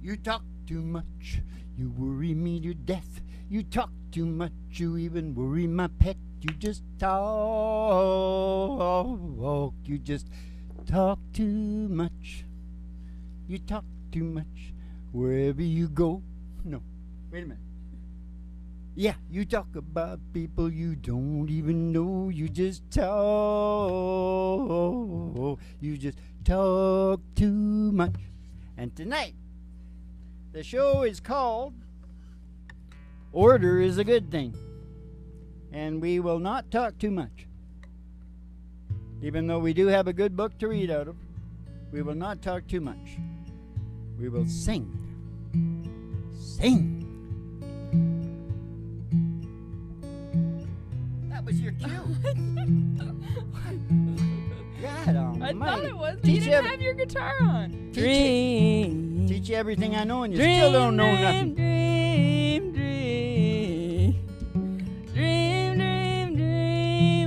You talk too much. You worry me to death. You talk too much. You even worry my pet. You just talk. You just talk too much. You talk too much. Wherever you go. No. Wait a minute. Yeah, you talk about people you don't even know. You just talk. You just talk too much. And tonight, the show is called Order is a Good Thing. And we will not talk too much. Even though we do have a good book to read out of, we will not talk too much. We will sing. Sing. That was your cue. God almighty. I thought it was. Teach You didn't have your guitar on. Teach you everything I know and you still don't know nothing. Dream,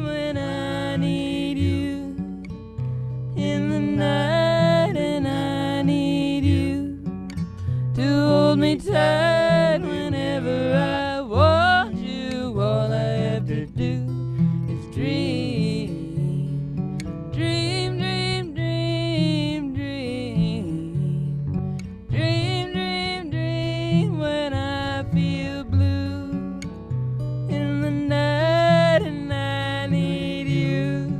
when I need you in the night, and I need you to hold me tight whenever I want you. All I have to do is dream, dream, dream, dream, dream, dream, dream, dream when I feel blue in the night, and I need you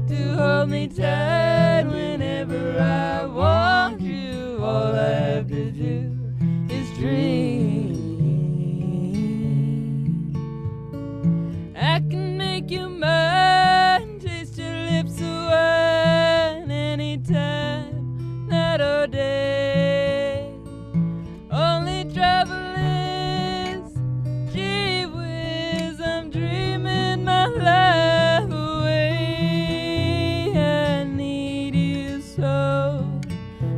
to hold me tight whenever I want you. All I have to do is dream. I can make you mine, taste your lips of wine anytime, night or day. Only trouble is, gee whiz, I'm dreaming my life away. I need you so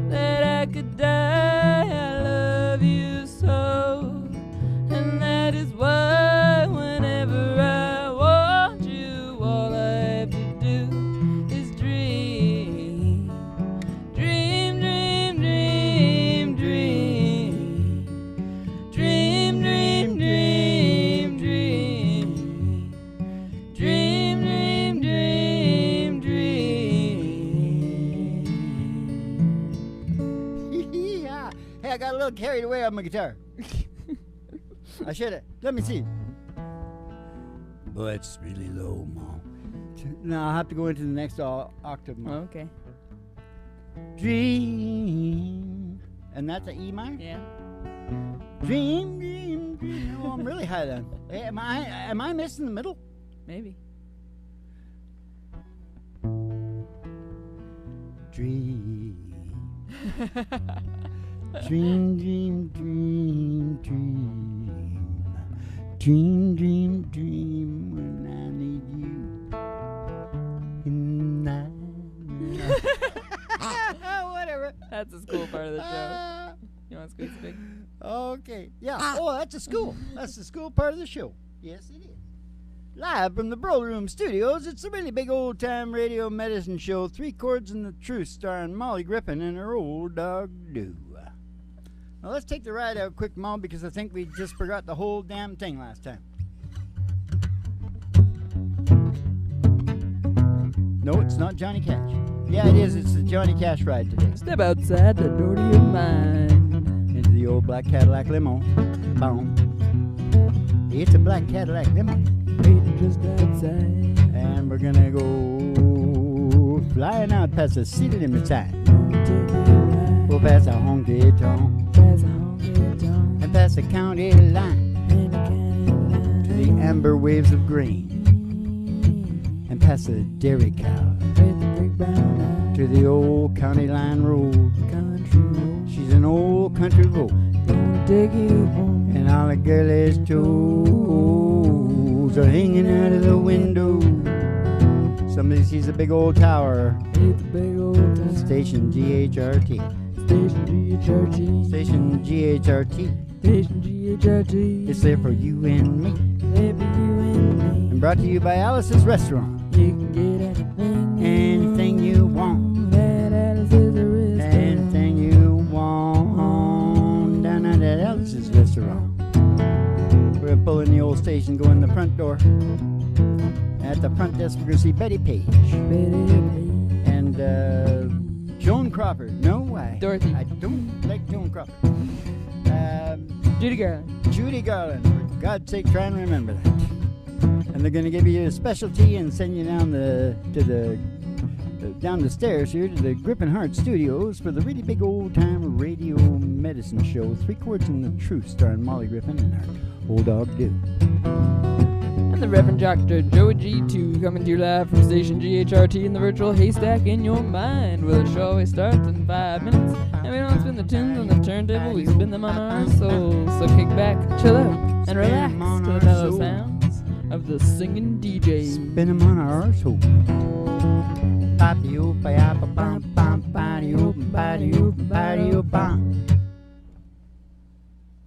that I could die. I love you so, and that is why whenever I want you, all I have to do is dream, dream, dream, dream, dream, dream, dream, dream, dream, dream, dream, dream, dream. Yeah. Hey, I got a little carried away on my guitar. I should have. Let me see. Boy, it's really low, Mom. No, I'll have to go into the next octave, Mom. Okay. Dream. And that's an E minor? Yeah. Dream, dream, dream. Oh, I'm really high then. Hey, am I missing the middle? Maybe. Dream. Dream, dream, dream, dream. Dream, dream, dream when I need you. In the night. Whatever. That's the school part of the show. You want to squeeze the big? Okay. Yeah. Oh, that's a school. That's the school part of the show. Yes, it is. Live from the Brill Room Studios, it's a really big old-time radio medicine show, Three Chords and the Truth, starring Molly Griffin and her old dog, Doo. Now, let's take the ride out quick, Mom, because I think we just forgot the whole damn thing last time. No, it's not Johnny Cash. Yeah, it is. It's the Johnny Cash ride today. Step outside the door to your mind. Into the old black Cadillac limo. Boom. It's a black Cadillac limo. Waiting just outside. And we're gonna go flying out past the city limit sign. We'll pass a honky tonk. And past the county line. To the amber waves of grain. And past the dairy cow. To the old county line road. She's an old country road. And all the girlies' toes are hanging out of the window. Somebody sees a big old tower. Station GHRT. Station GHRT. It's there for you and me. And brought to you by Alice's Restaurant. You can get anything you want. At Alice's Restaurant. Anything you want. station, go in the front door. At the front desk, we're going to see Betty Page. And Joan Crawford. No, Dorothy. I don't like Joan Crawford. Judy Garland. Judy Garland. For God's sake, try and remember that. And they're going to give you a specialty and send you down down the stairs here to the Griffin Hart Studios for the really big old-time radio medicine show, 3 Chords and the Truth, starring Molly Griffin and her old dog Do. And the Reverend Dr. Joey G2 coming to you live from station GHRT in the virtual haystack in your mind, where the show always starts in 5 minutes. And we don't spin the tunes on the turntable, we spin them on our souls. So kick back, chill out, and relax to the mellow sounds of the singing DJ. Spin them on our arsehole.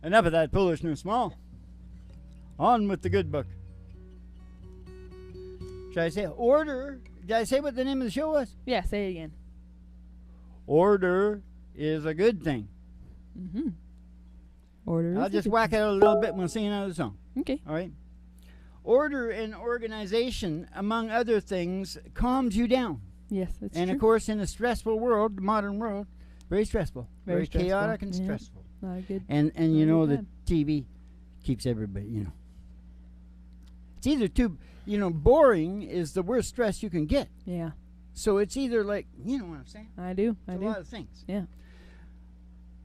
Enough of that foolishness, Small. On with the good book. Should I say order? Did I say what the name of the show was? Yeah, say it again. Order is a good thing. Mm-hmm. Order. I'll just whack it out a little bit when we'll sing another song. Okay. All right. Order and organization, among other things, calms you down. Yes, that's true. And of course, in a stressful world, the modern world, very stressful, very stressful. chaotic and Yeah. stressful. Not good. And Not you know, good. the TV keeps everybody, you know. It's either too, boring is the worst stress you can get. Yeah, So it's either like, you know what I'm saying? I do. It's a lot of things. Yeah.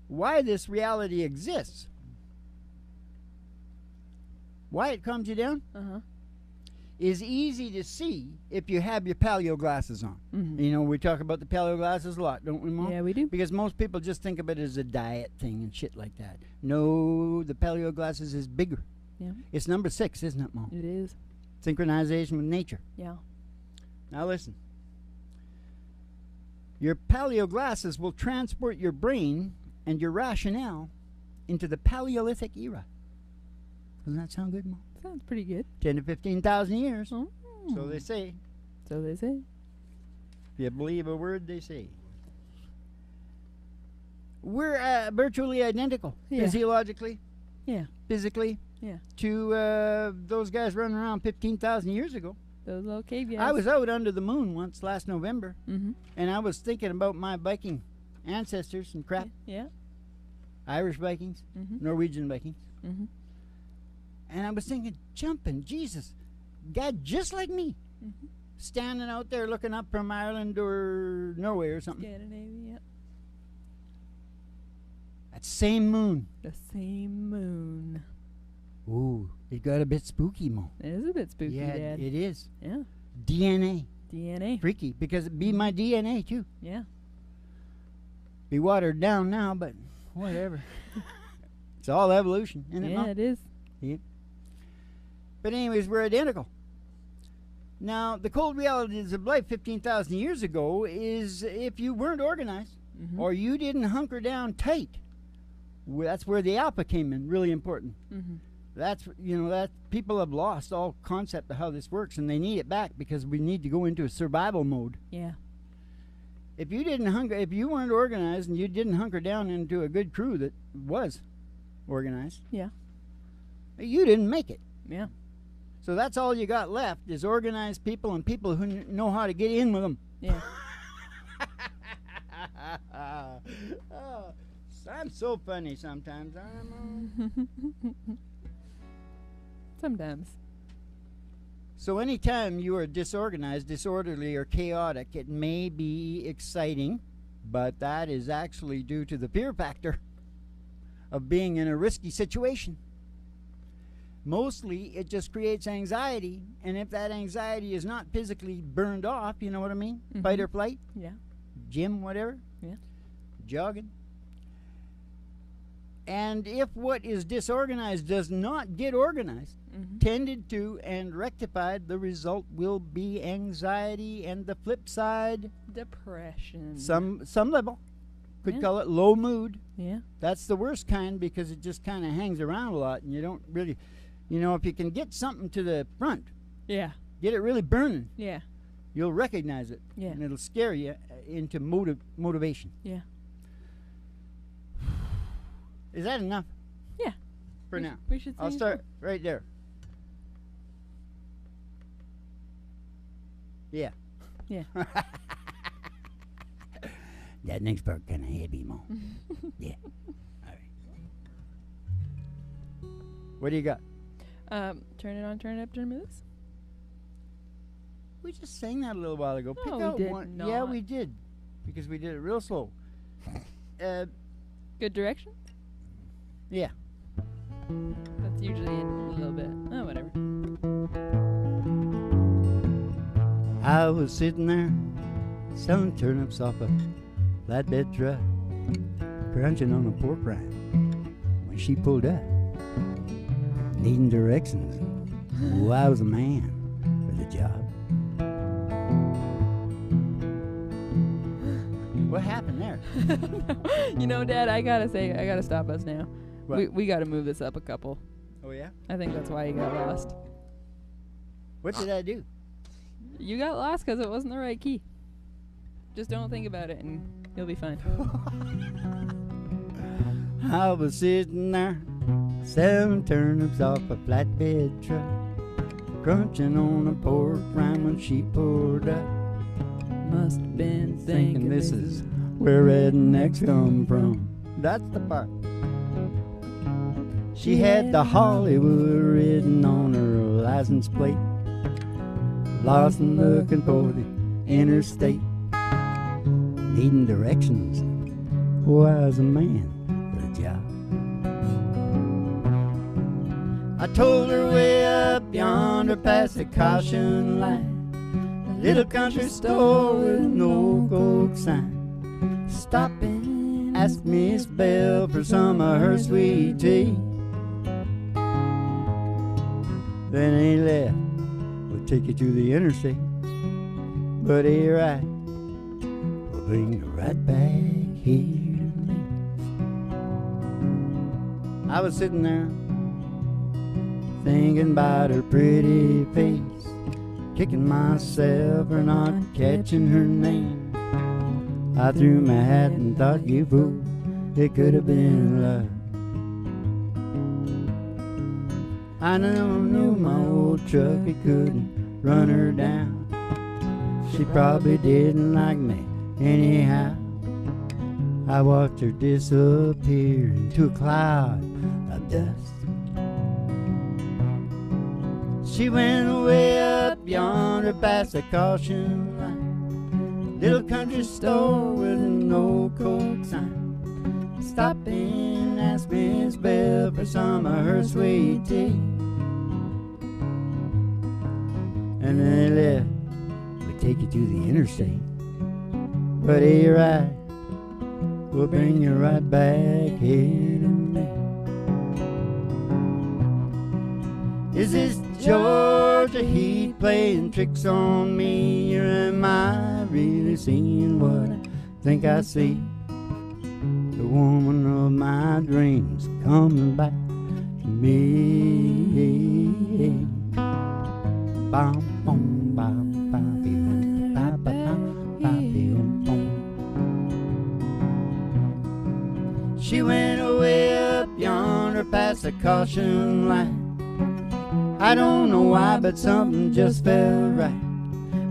Why this reality exists, why it calms you down, Uh-huh. is easy to see if you have your paleo glasses on. Mm-hmm. We talk about the paleo glasses a lot, don't we, Mom? Yeah, we do. Because most people just think of it as a diet thing and shit like that. No, the paleo glasses is bigger. Yeah, It's number 6, isn't it, Mom? it is. Synchronization with nature. Yeah. Now listen. Your paleo glasses will transport your brain and your rationale into the Paleolithic era. Doesn't that sound good, Mom? Sounds pretty good. 10 to 15,000 years. Oh. So they say. So they say. If you believe a word they say. We're virtually identical, Yeah. physiologically, Yeah. physically, Yeah. to those guys running around 15,000 years ago. Those little cave guys. I was out under the moon once last November, Mm-hmm. and I was thinking about my Viking ancestors and crap. Yeah. Irish Vikings, Mm-hmm. Norwegian Vikings. Mm-hmm. And I was thinking, jumping, Jesus, God just like me, Mm-hmm. standing out there looking up from Ireland or Norway or something. Scandinavia. Yep. That same moon. The same moon. Ooh, it got a bit spooky, Mo. It is a bit spooky, Yeah, Dad. it is. Yeah. DNA. DNA. Freaky, because it be my DNA, too. Yeah. Be watered down now, but whatever. It's all evolution, isn't it, Yeah, Mom? it is. But anyways, we're identical. Now, the cold realities of life 15,000 years ago is if you weren't organized Mm-hmm. or you didn't hunker down tight, that's where the alpha came in, really important. Mm-hmm. That's, that people have lost all concept of how this works, and they need it back because we need to go into a survival mode. Yeah. If you weren't organized and you didn't hunker down into a good crew that was organized, Yeah. you didn't make it. Yeah. So that's all you got left is organized people and people who know how to get in with them. Yeah. Oh, I'm so funny sometimes, aren't I? Sometimes. So anytime you are disorganized, disorderly, or chaotic, it may be exciting, but that is actually due to the fear factor of being in a risky situation. Mostly, it just creates anxiety, and if that anxiety is not physically burned off, you know what I mean? Mhm. Fight or flight, Yeah. gym, whatever. Yeah. Jogging. And if what is disorganized does not get organized, Mm-hmm. tended to and rectified, the result will be anxiety, and the flip side, Depression. some level. Could Yeah. call it low mood. Yeah. That's the worst kind because it just kind of hangs around a lot, and you don't really, if you can get something to the front, Yeah. get it really burning, Yeah. you'll recognize it, Yeah. and it'll scare you into motivation. Yeah. Is that enough? Yeah. For now. We should. I'll say start right there. Yeah. Yeah. That next part kind of heavy, Mo. Yeah. All right. What do you got? Turn it on, turn it up, turn it loose. We just sang that a little while ago. Pick No, we out did one. not. Yeah, we did. Because we did it real slow. Good direction? Yeah. That's usually in a little bit. Oh, whatever. I was sitting there selling turnips off a flatbed truck, crunching on a pork rind when she pulled up, needing directions. Oh, I was a man for the job. What happened there? You know, Dad, I gotta stop us now. What? We gotta move this up a couple. Oh, yeah? I think that's why you got lost. What did I do? You got lost because it wasn't the right key. Just don't think about it and you'll be fine. I was sitting there selling turnips off a flatbed truck, crunching on a pork rind when she pulled up. Must have been Thinking this is where rednecks come from. That's the part. She had the Hollywood written on her license plate, lost and looking for the interstate, needing directions. Oh, I was a man for the job. I told her way up yonder past the caution light, a little country store with no Coke sign. Stop and ask Miss Belle for some of her sweet tea. Then he left. We'll take you to the interstate, but here I will bring you right back here to me. I was sitting there thinking about her pretty face, kicking myself for not catching her name. I threw my hat and thought, you fool, it could have been love. I never knew my old truck, it couldn't run her down. She probably didn't like me anyhow. I watched her disappear into a cloud of dust. She went way up yonder past the caution line, little country store with no Coke sign. Stop and ask Miss Belle for some of her sweet tea. And then they left. We take you to the interstate, but here I will bring you right back here to me. Is this Georgia heat playing tricks on me, or am I really seeing what I think I see? The woman of my dreams coming back to me. Bum, bum, bum, bum, bum, bum, bum, bum, bum. She went away up yonder past the caution line. I don't know why, but something just felt right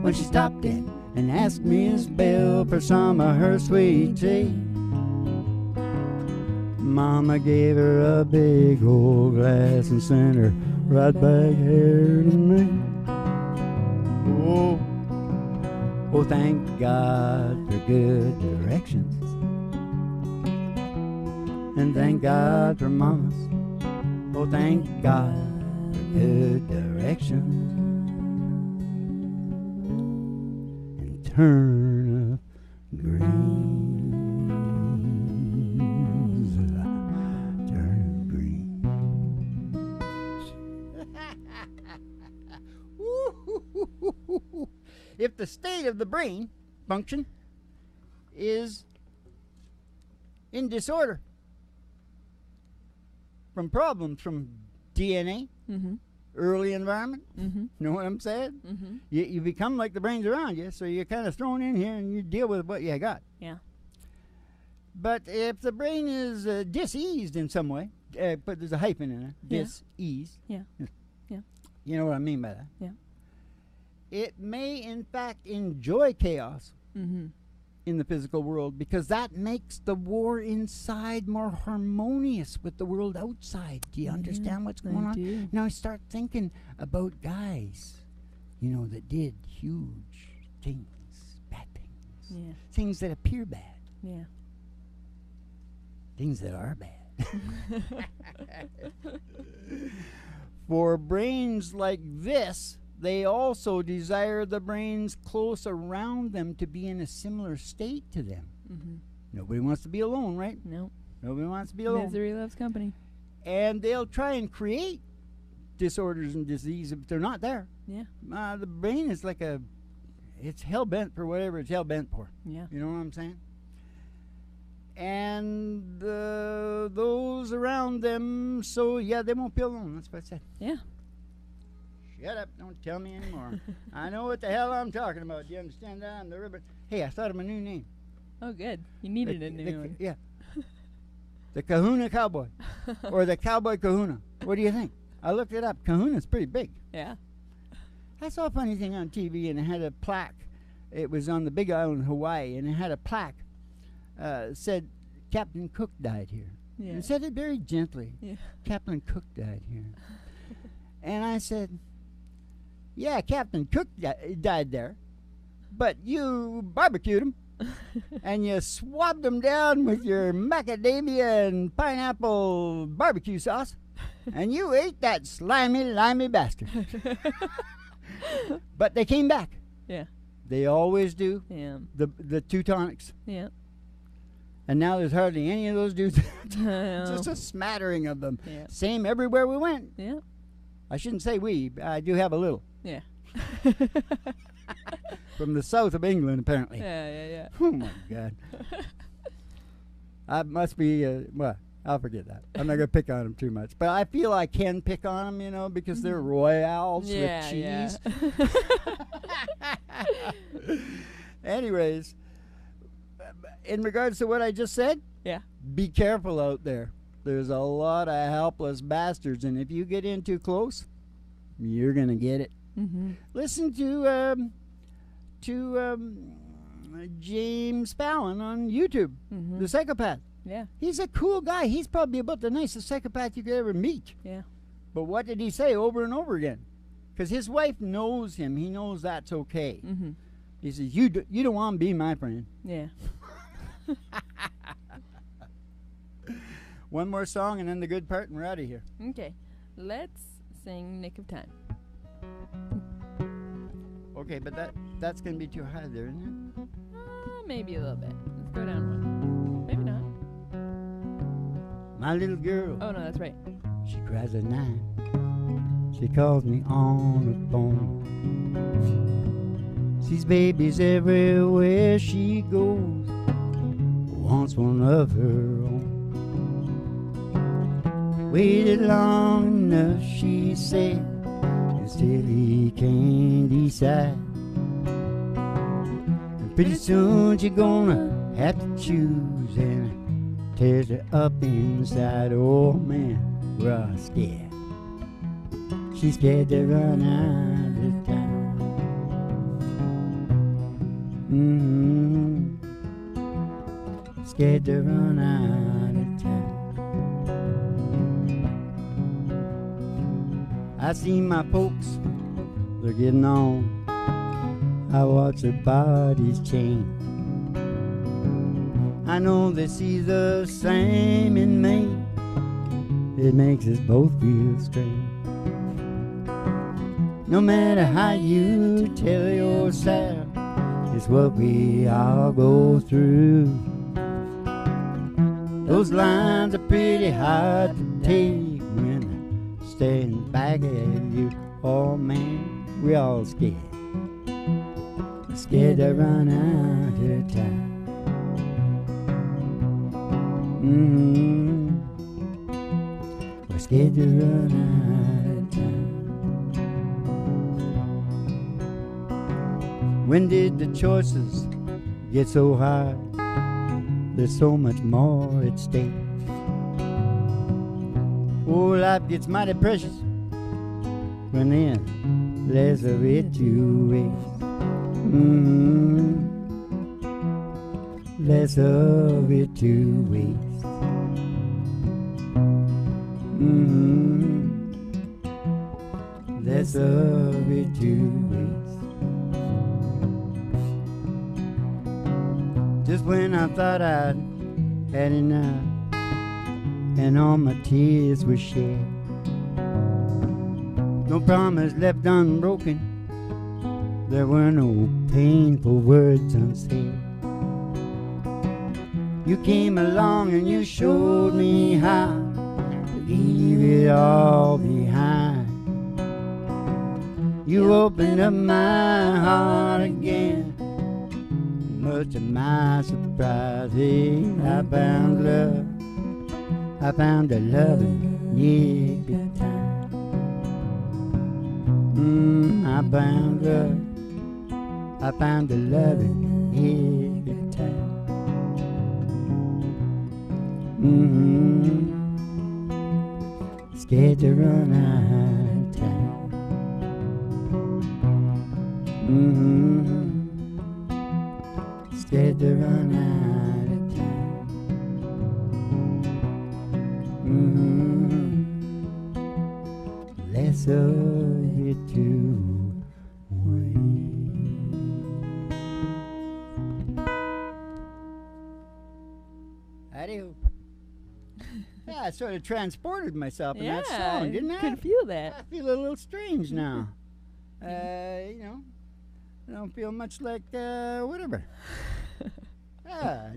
when she stopped in and asked Miss Belle for some of her sweet tea. Mama gave her a big old glass and sent her right back here to me. Oh, oh, thank God for good directions, and thank God for mamas. Oh, thank God for good directions and turnip greens, turnip greens. If the state of the brain function is in disorder from problems from DNA, Mm-hmm. early environment, Mm-hmm. know what I'm saying? Mm-hmm. You become like the brains around you, so you're kind of thrown in here and you deal with what you got. Yeah. But if the brain is diseased in some way, but there's a hyphen in it, Yeah. diseased. Yeah. Yeah. You know what I mean by that? Yeah. it may in fact enjoy chaos Mm-hmm. in the physical world because that makes the war inside more harmonious with the world outside. Do you understand what's going I on? do. Now I start thinking about guys, that did huge things, bad things, Yeah. things that appear bad, Yeah. things that are bad. For brains like this, they also desire the brains close around them to be in a similar state to them. Mm-hmm. Nobody wants to be alone, right? Nope. Nobody wants to be alone. Misery loves company. And they'll try and create disorders and disease if they're not there. Yeah. The brain is like it's hell-bent for whatever it's hell-bent for. Yeah. You know what I'm saying? And those around them, so yeah, they won't be alone. That's what I said. Yeah. Shut up. Don't tell me anymore. I know what the hell I'm talking about. Do you understand that? I'm the ribbon. Hey, I thought of a new name. Oh, good. You needed a new one. Yeah. The Kahuna Cowboy. Or the Cowboy Kahuna. What do you think? I looked it up. Kahuna's pretty big. Yeah. I saw a funny thing on TV, and it had a plaque. It was on the Big Island, Hawaii, and it had a plaque. Said Captain Cook died here. Yeah. It said it very gently. Yeah. Captain Cook died here. And I said, yeah, Captain Cook died there, but you barbecued him, and you swabbed him down with your macadamia and pineapple barbecue sauce, and you ate that slimy, limey bastard. But they came back. Yeah. They always do. Yeah. The Teutonics. Yeah. And now there's hardly any of those dudes. Yeah. Just a smattering of them. Yeah. Same everywhere we went. Yeah. I shouldn't say we. I do have a little. Yeah. From the south of England, apparently. Yeah. Oh, my God. I must be, well, I'll forget that. I'm not going to pick on them too much. But I feel I can pick on them, because they're royals with cheese. Anyways, in regards to what I just said, Yeah. be careful out there. There's a lot of helpless bastards, and if you get in too close, you're going to get it. Mm-hmm. Listen to James Fallon on YouTube, Mm-hmm. the psychopath. Yeah. He's a cool guy. He's probably about the nicest psychopath you could ever meet. Yeah. But what did he say over and over again? Because his wife knows him. He knows that's okay. Mm-hmm. He says, you don't want to be my friend. Yeah. One more song and then the good part, and we're out of here. Okay. Let's sing Nick of Time. Okay, but that's going to be too high there, isn't it? Maybe a little bit. Let's go down one. Maybe not. My little girl, Oh, no, that's right. she cries at night. She calls me on the phone. Sees babies everywhere she goes. Wants one of her own. Waited long enough, she said, and still he can't decide. And pretty soon she's gonna have to choose, and tears her up inside. Oh man, we're all scared. She's scared to run out of time. Scared to run out of time. I see my folks, they're getting on. I watch their bodies change. I know they see the same in me. It makes us both feel strange. No matter how you tell yourself, it's what we all go through. Those lines are pretty hard to take when they're staring back at you. Oh man, we all scared. Scared to run out of time. We're scared to run out of time. When did the choices get so hard? There's so much more at stake. Oh, life gets mighty precious when then less of it to waste. Mm-hmm. Less of it to waste. Mm-hmm. Less of it to waste. Just when I thought I'd had enough and all my tears were shed, no promise left unbroken, there were no painful words unsaid. You came along and you showed me how to leave it all behind. You opened up my heart again. Much to my surprise, I found love. I found a love in nick of time. I found love. I found a love in nick of time. Scared to run out of time. Scared to run out of time. Less of it to wait. Howdy-ho. Yeah, I sort of transported myself in that song, didn't I? Could feel that. I feel a little strange now. You know, I don't feel much like whatever.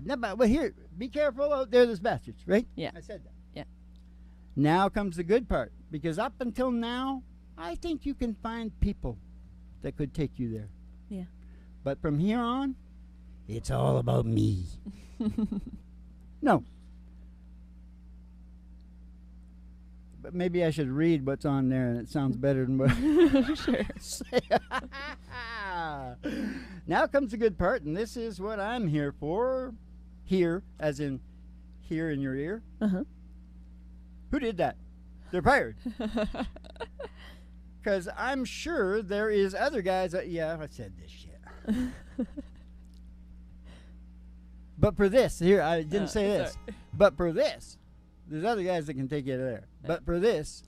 No, but here, be careful out there, those bastards, right? Yeah. I said that. Yeah. Now comes the good part, because up until now, I think you can find people that could take you there. Yeah. But from here on, it's all about me. No. But maybe I should read what's on there, and it sounds better than what Sure. say. Now comes the good part, and this is what I'm here for. Here, as in here in your ear. Uh-huh. Who did that? They're fired. Because I'm sure there is other guys that, yeah, I said this shit. But for this, here, I didn't say this. Sorry. But for this, there's other guys that can take you there. But for this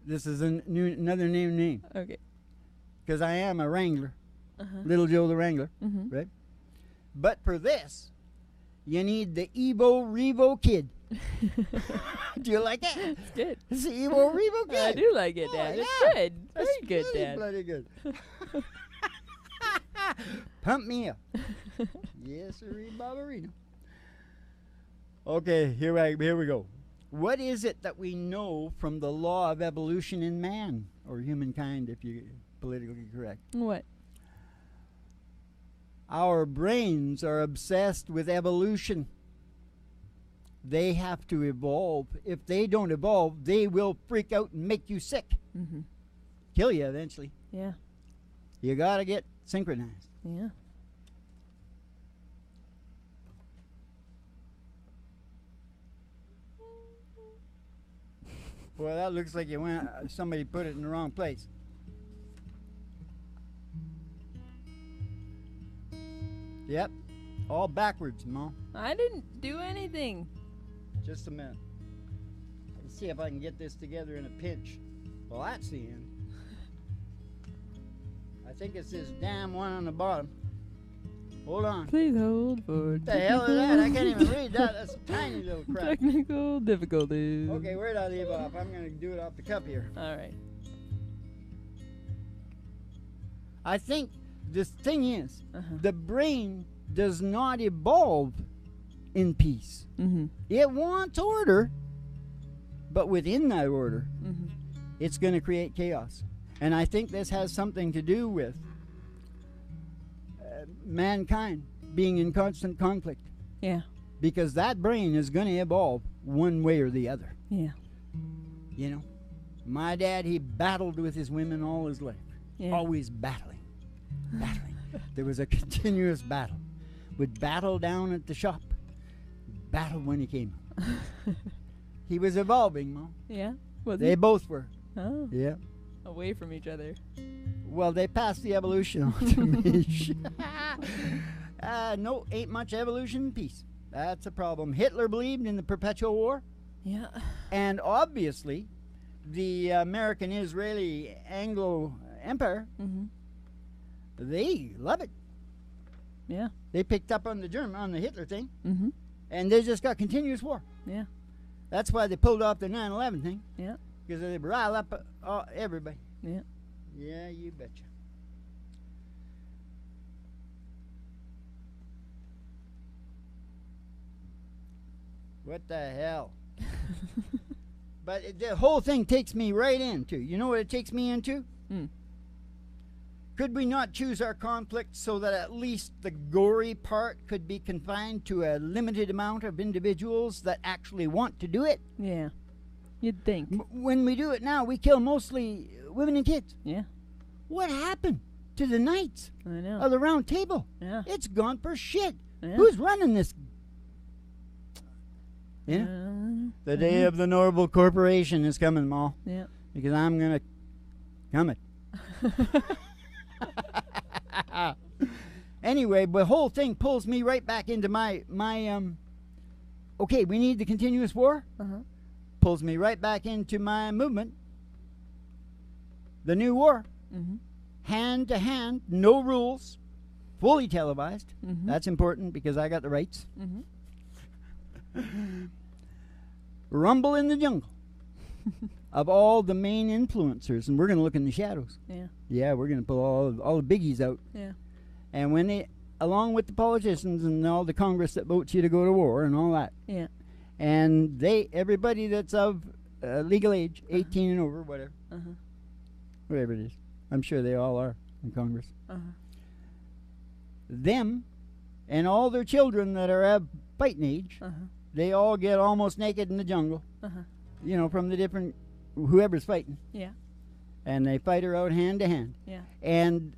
is another name. Okay. Because I am a Wrangler. Uh-huh. Little Joe the Wrangler, Mm-hmm. right? But for this, you need the Evo Revo Kid. Do you like it? It's good. It's the Evo Revo Kid. I do like it, Oh, Dad. yeah. It's good. That's Very good, really Dad. bloody good. Pump me up. Yes, sir, Barbarino. Okay, here we go. What is it that we know from the law of evolution in man, or humankind, if you're politically correct? What? Our brains are obsessed with evolution. They have to evolve. If they don't evolve, they will freak out and make you sick. Mm-hmm. Kill you eventually. Yeah. You gotta get synchronized. Yeah. Well, that looks like you went. Somebody put it in the wrong place. Yep, all backwards, Mom. I didn't do anything. Just a minute. Let's see if I can get this together in a pinch. Well, that's the end. I think it's this damn one on the bottom. Hold on. Please hold for What the hell is that? I can't even read that. That's a tiny little crap. technical difficulties. Okay, where'd I leave off? I'm going to do it off the cup here. All right. I think the thing is, Uh-huh. the brain does not evolve in peace. Mm-hmm. It wants order, but within that order, Mm-hmm. it's going to create chaos. And I think this has something to do with mankind being in constant conflict, Yeah. because that brain is going to evolve one way or the other. Yeah. You know, my dad, he battled with his women all his life. Yeah. Always battling. There was a continuous battle. Would battle down at the shop, battle when he came. He was evolving, Mom. Yeah. Was They it? both were. Oh. Yeah. Away from each other. Well, they passed the evolution on to me. No, ain't much evolution in peace. That's a problem. Hitler believed in the perpetual war. Yeah. And obviously, the American-Israeli Anglo Empire, Mm-hmm. they love it. Yeah. They picked up on the Hitler thing, Mm-hmm. and they just got continuous war. Yeah. That's why they pulled off the 9/11 thing, Yeah. because they rile up everybody. Yeah. Yeah, you betcha. What the hell? But the whole thing takes me right into. You know what it takes me into? Mm. Could we not choose our conflict so that at least the gory part could be confined to a limited amount of individuals that actually want to do it? Yeah. You'd think. When we do it now, we kill mostly women and kids. Yeah. What happened to the knights I know. of the round table? Yeah. It's gone for shit. Yeah. Who's running this? You know? The day of the Norval Corporation is coming, Ma. Yeah. Because I'm going to come it. Anyway, the whole thing pulls me right back into my okay, we need the continuous war. Uh-huh. Pulls me right back into my movement. The new war. Mm-hmm. Hand to hand, no rules, fully televised. Mm-hmm. That's important because I got the rights. Mm-hmm. Rumble in the jungle of all the main influencers, and we're going to look in the shadows. Yeah. Yeah, we're going to pull all the biggies out. Yeah. And when they, along with the politicians and all the Congress that votes you to go to war and all that. Yeah. And everybody that's of legal age, 18 and over, whatever, Uh-huh. whatever it is. I'm sure they all are in Congress. Uh-huh. Them and all their children that are of fighting age, Uh-huh. they all get almost naked in the jungle, Uh-huh. you know, from the different, whoever's fighting. Yeah. And they fight her out hand to hand. Yeah. And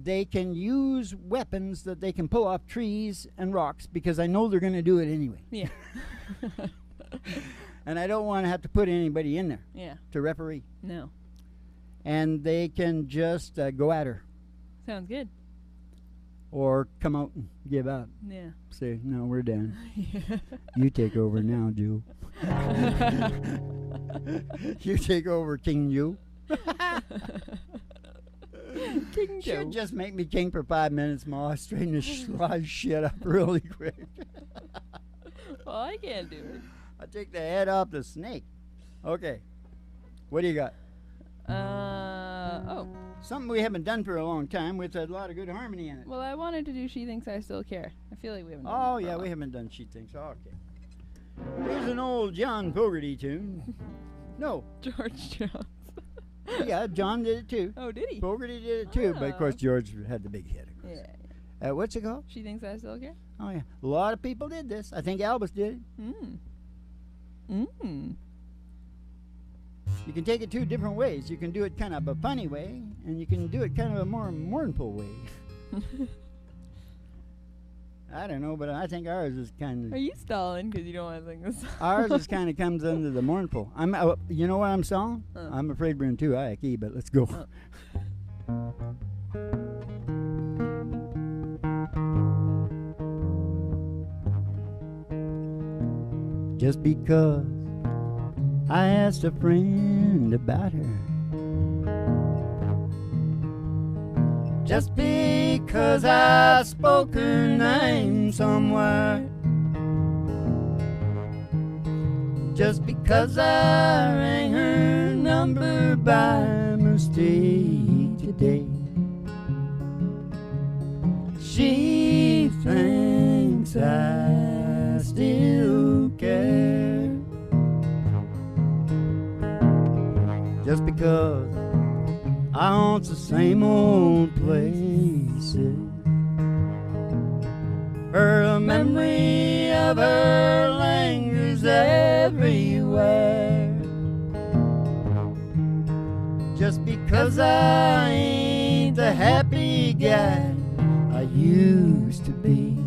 they can use weapons that they can pull off trees and rocks because I know they're going to do it anyway. Yeah. And I don't want to have to put anybody in there Yeah. to referee. No. And they can just go at her Sounds good. or come out and give up. Yeah. Say, no, we're done. Yeah. You take over now, Jew. You take over, King Jew. King Joe. Should just make me king for 5 minutes, Ma. Straighten this shit up really quick. Well, I can't do it. I take the head off the snake. Okay. What do you got? Oh. Something we haven't done for a long time with a lot of good harmony in it. Well, I wanted to do She Thinks I Still Care. I feel like we haven't done Oh, that for a yeah, we while. haven't done She Thinks. Oh, okay. Here's an old John Fogerty tune. No. George Jones. Yeah, John did it too. Oh, did he? Fogerty did it too, but of course Oh. George had the big hit. Of course. Yeah. What's it called? She Thinks I Still Care? Oh, yeah. A lot of people did this. I think Elvis did it. You can take it two different ways. You can do it kind of a funny way, and you can do it kind of a more mournful way. I don't know, but I think ours is kind Are of you stalling because you don't want to sing this song? ours is kind of comes under the mournful. You know what I'm stalling? I'm afraid we're in too high a key, but let's go. Just because I asked a friend about her, just because I spoke her name somewhere, just because I rang her number by mistake today, she thinks I still care. Just because I haunt the same old places, her memory of her lingers everywhere. Just because I ain't the happy guy I used to be,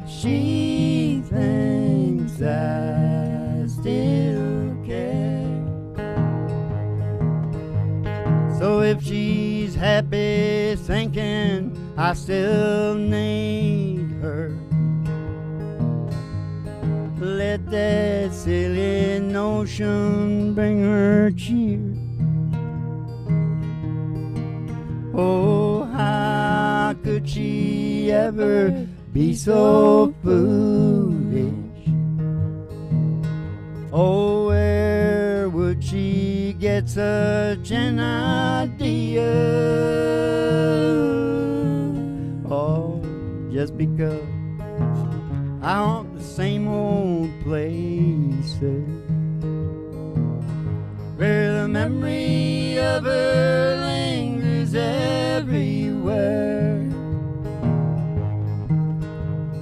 she thinks I still care. happy thinking I still need her. Let that silly notion bring her cheer. Oh, how could she ever be so foolish? Oh, where would she get such an idea? Oh, just because I haunt the same old places where the memory of her lingers everywhere.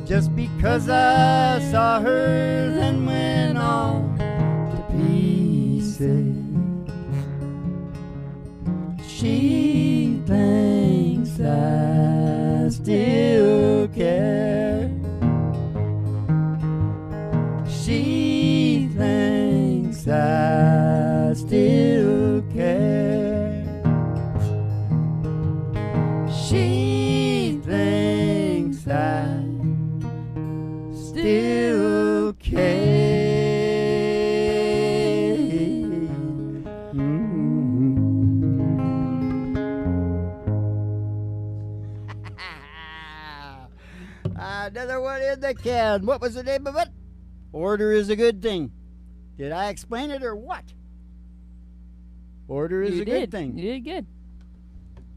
Just because I saw her then went all to pieces. She thinks I still care. She thinks I still care. She thinks I still care. Another one in the can. What was the name of it? Order is a good thing. Did I explain it or what? Order is a good thing. You did good.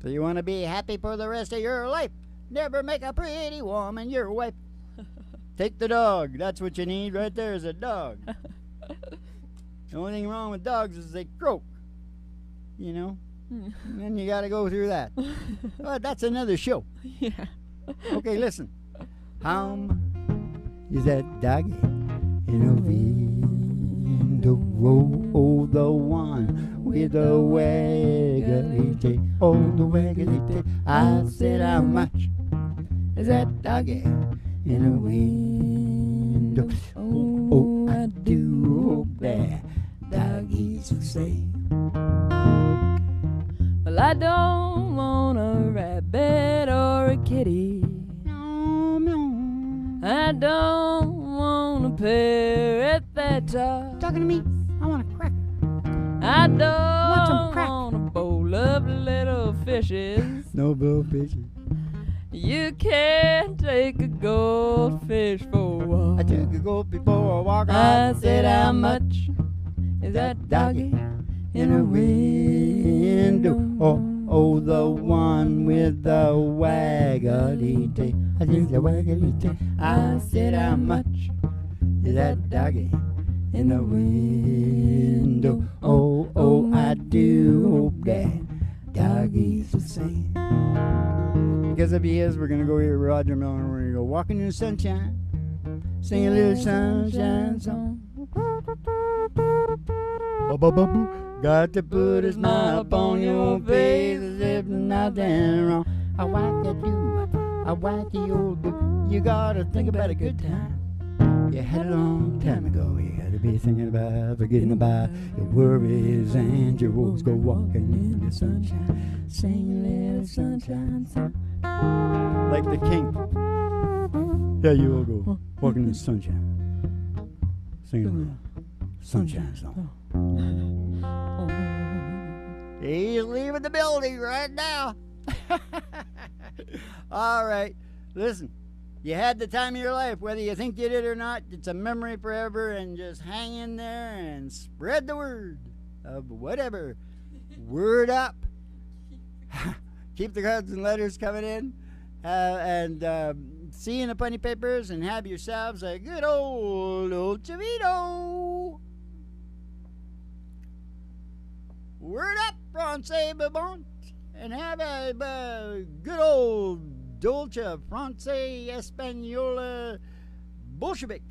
So you want to be happy for the rest of your life? Never make a pretty woman your wife. Take the dog. That's what you need right there is a dog. The only thing wrong with dogs is they croak. You know? And then you got to go through that. But that's another show. Yeah. Okay, listen. Is that doggy in a window? Oh, the one with the waggly tail. Oh, the waggly tail. I said, how much is that doggy in a window? Oh, I do hope that doggies will say. Well, I don't want a rabbit or a kitty. I don't want a parrot that talks. Talking to me? I want a cracker. I don't want some crack. want a bowl of little fishes. No bill fishes. You can't take a goldfish for a walk. I took a gold before I walk. I said, how much is that doggy in a window? Oh, the one with the waggly tail. I think the waggly tail. I said, how much is that doggy in the window? Oh, I do hope that doggies will sing. Because if he is, we're going to go hear Roger Miller and we're going to go walking in the sunshine, sing a little sunshine song. Got to put a smile upon your face as if nothing wrong. I whack a do, I whack the old do. You gotta think about a good time you had a long time ago. You gotta be thinking about forgetting about your worries and your woes. Go walking in the sunshine, sing a little sunshine song. Like the king. Yeah, you will go walking in the sunshine, sing a little sunshine song. He's leaving the building right now. All right. Listen, you had the time of your life, whether you think you did or not. It's a memory forever, and just hang in there and spread the word of whatever. Word up. Keep the cards and letters coming in. And see you in the funny papers, and have yourselves a good old Chavito. Word up, Francais Bebont, and have a good old Dolce Francais Espanola Bolshevik.